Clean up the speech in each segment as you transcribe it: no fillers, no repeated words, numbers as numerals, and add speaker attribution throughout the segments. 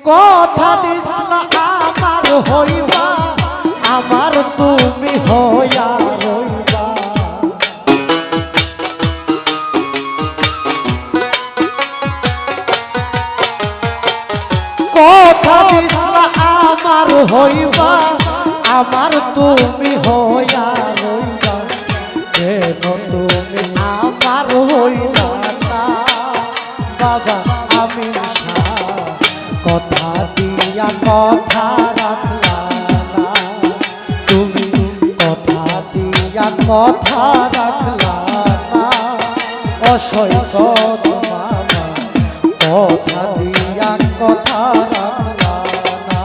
Speaker 1: কথা দিসলা আমার হইবা, আমার তুমি হইয়া রইবা। কথা দিসলা আমার হইবা, আমার তুমি হইয়া রইবা। কেন তুমি আমার হইলা না বাবা আমি কথা দিয়া কথা রাখলা না, তুমি কথা দিয়া কথা রাখলা না। অসৈকত মামা কথা দিয়া কথা রাখলা না।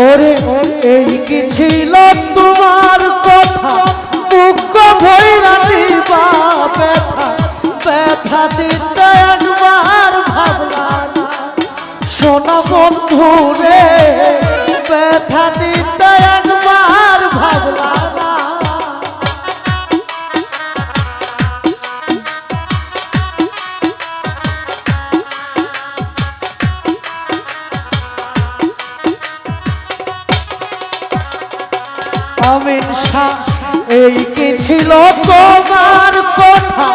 Speaker 1: ওরে এই কি ছিল তোমার কথা, মুখ ভৈরা দিবা ব্যথা, ব্যথা দিতে একবার ভাবলা না। সোনা বন্ধু রে ব্যথা দিতে একবার ভাবলা না। আমিন শাহ এই কি ছিল তোমার কথা,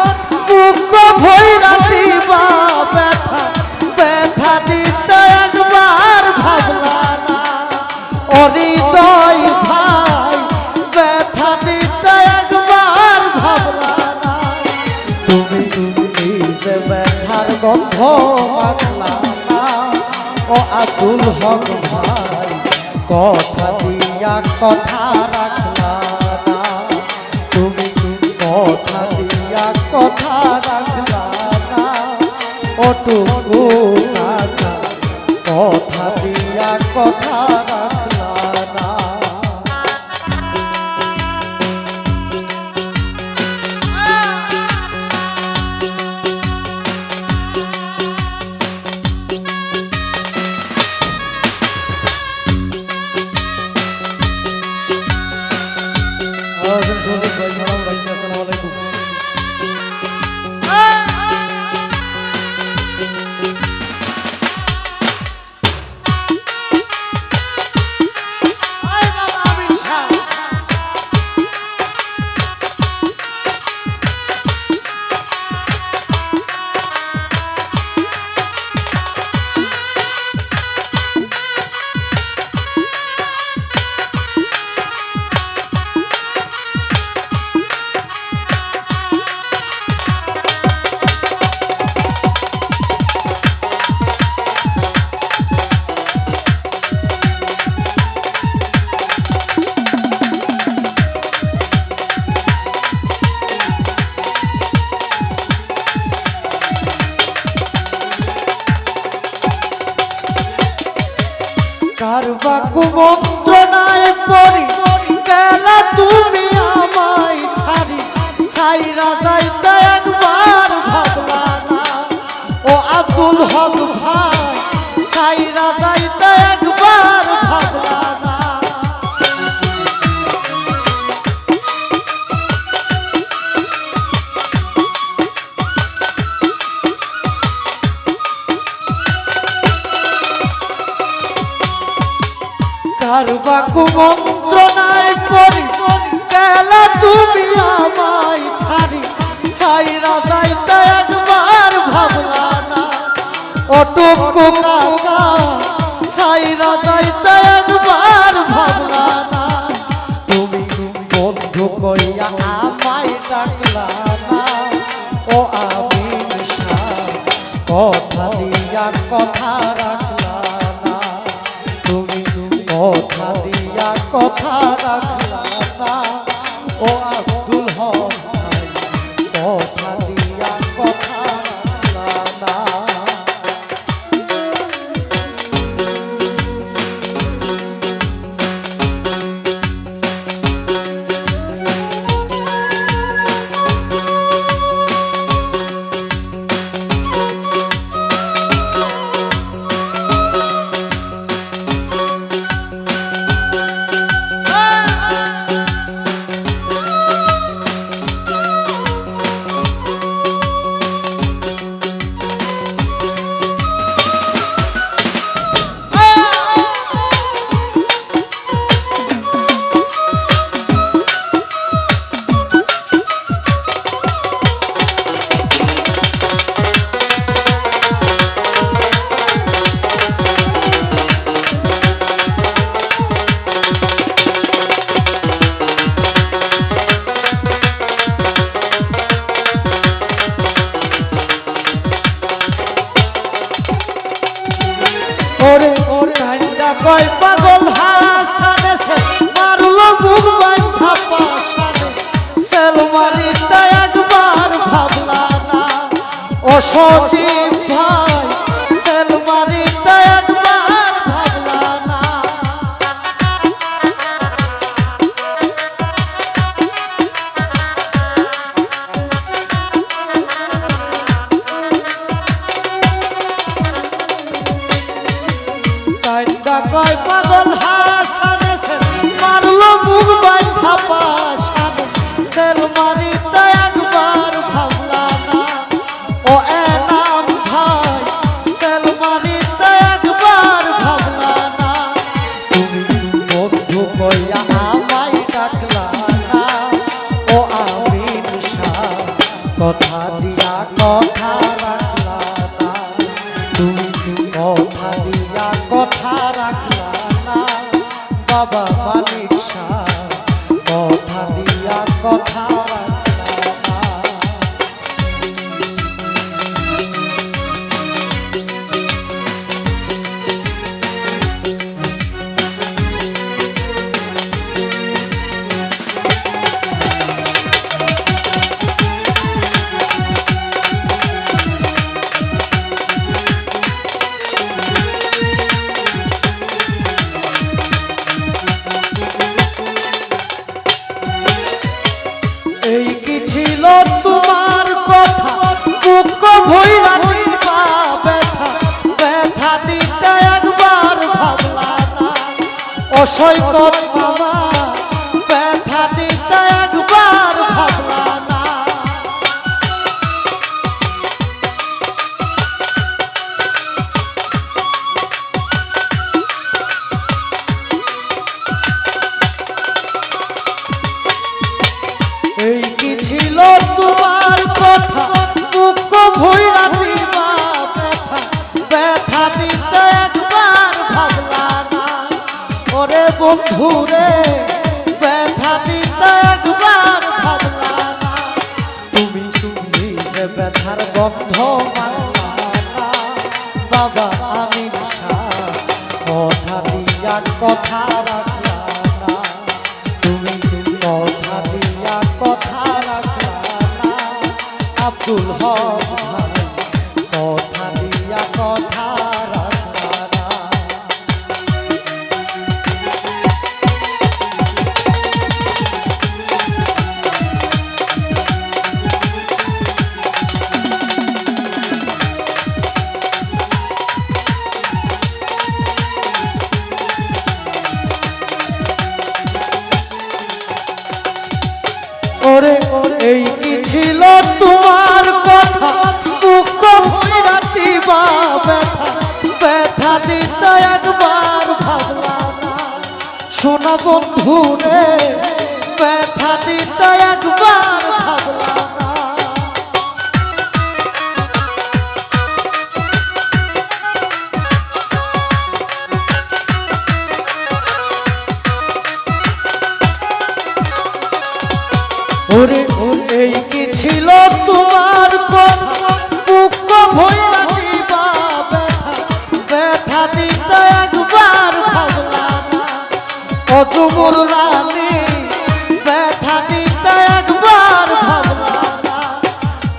Speaker 1: মুখ ভৈরা দিবা ব্যথা, ব্যথা দিতে একবার ভাবলা না। হৃদয় ভাই ব্যথা দিতে একবার ভাবলা না। তুমি যে ব্যথার গন্ধ মাখলা না। ও আব্দুল হক ভাই কথা দিয়া কথা রাখলা না, তুমি কথা দিয়া কথা রাখলা না। ওটুকু কথা কথা দিয়া কথা রাখলা না। কারবা কুমন্ত্রণায় পড়ি গেলা তুমি আমায় ছাড়ি, ছাইরা যাইতে একবার ভাবলা না। ও আব্দুল হক ভাই ছাইরা যাইতে একবার ভাবলা না। কারবা কুমন্ত্রণায় পড়ি গেলা তুমি আমায় ছাড়ি, ছাইরা যাইতে একবার ভাবলা না। ওটুকু কাকা ছাইরা যাইতে একবার ভাবলা না। তুমি বন্ধু কইয়া আমায় ডাকলা না। কথা রাখলা না, তুমি কথা দিয়া কথা রাখলা না। ও আব্দুল হক ভাই, কথা দিয়া কথা রাখলা না। ওরে কান্দা কয় পাগল হাসানে সে মারলো মুখ বাঁধা পাশানে, সেল মারিতে একবার ভাবলা না। ও সজীব ভাই, সেল মারিতে একবার ভাবলা না। কান্দা কয় পাগল হাসানে সে মারলো মুখ বাঁধা পাশানে, সেল মারিতে একবার ভাবলা না। ও এনাম ভাই, সেল মারিতে একবার ভাবলা না। তুমি বন্ধু কইয়া আমায় ডাকলা না। ও আমিন শাহ, কথা দিয়া কথা রাখলা না, তুমি কথা দিয়া কথা রাখলা না। বাবা মানিক শাহ, কথা দিয়া কথা রাখলা না। এই কি ছিল তোমার কথা, মুখ ভইরা দিবা ব্যথা, ব্যথা দিতে একবার ভাবলা না। ও সৈকত মামা, ব্যথা দিতে একবার ভাবলা না। এই কি ছিল তোমার কথা, মুখ ভইরা দিবা ব্যথা, ব্যথা দিতে একবার ভাবলা না। ওরে বন্ধু রে, ব্যথা দিতে একবার ভাবলা না। তুমি যে ব্যথার গন্ধ মানলা না। বাবা আমিন শাহ, কথা দিয়া কথা রাখলা না, তুমি কথা দিয়া কথা রাখলা না। আব্দুল হক ভাই, কথা দিয়া কথা রাখলা না। ওরে এই কি ছিল তোমার কথা, মুখ ভইরা দিবা ব্যথা, ব্যথা দিতে একবার ভাবলা না। শোনা বন্ধু রে, ব্যথা দিতে একবার ভাবলা না। ওরে এই কি ছিল তোমার কথা, মুখ ভইরা দিবা ব্যথা, চুমুর রানী ব্যথা দিতে একবার ভাবলা না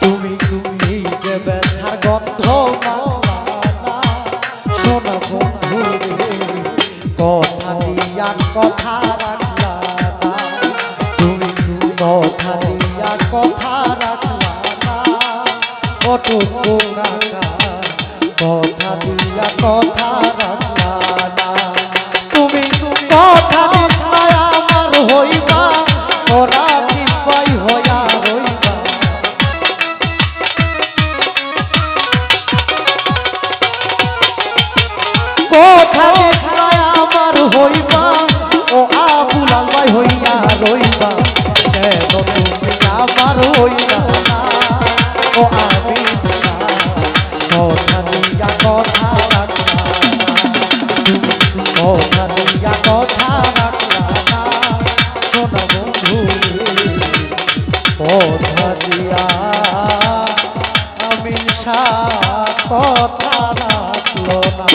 Speaker 1: তুমি তুমি যে ব্যথার গন্ধ মাখলা না শোনা বন্ধু রে কথা দিয়া কথা রাখলা না তুমি কথা দিয়া কথা রাখলা না কটুকু কাকা কথা দিয়া কথা রাখলা না তুমি কথা দিছায় আমার হইবা ওরা দিবাই হইয়া রইবা কথা দিছায় আমার হইবা ও আবুলাল ভাই হইয়া রইবা কেন তুমি আমার হইলা না ও আমি কথা দিয়া কথা রাখলা কথা দিয়া কথা রাখলা না শোনা বন্ধু কথা দিয়া আমি কথা রাখলো না।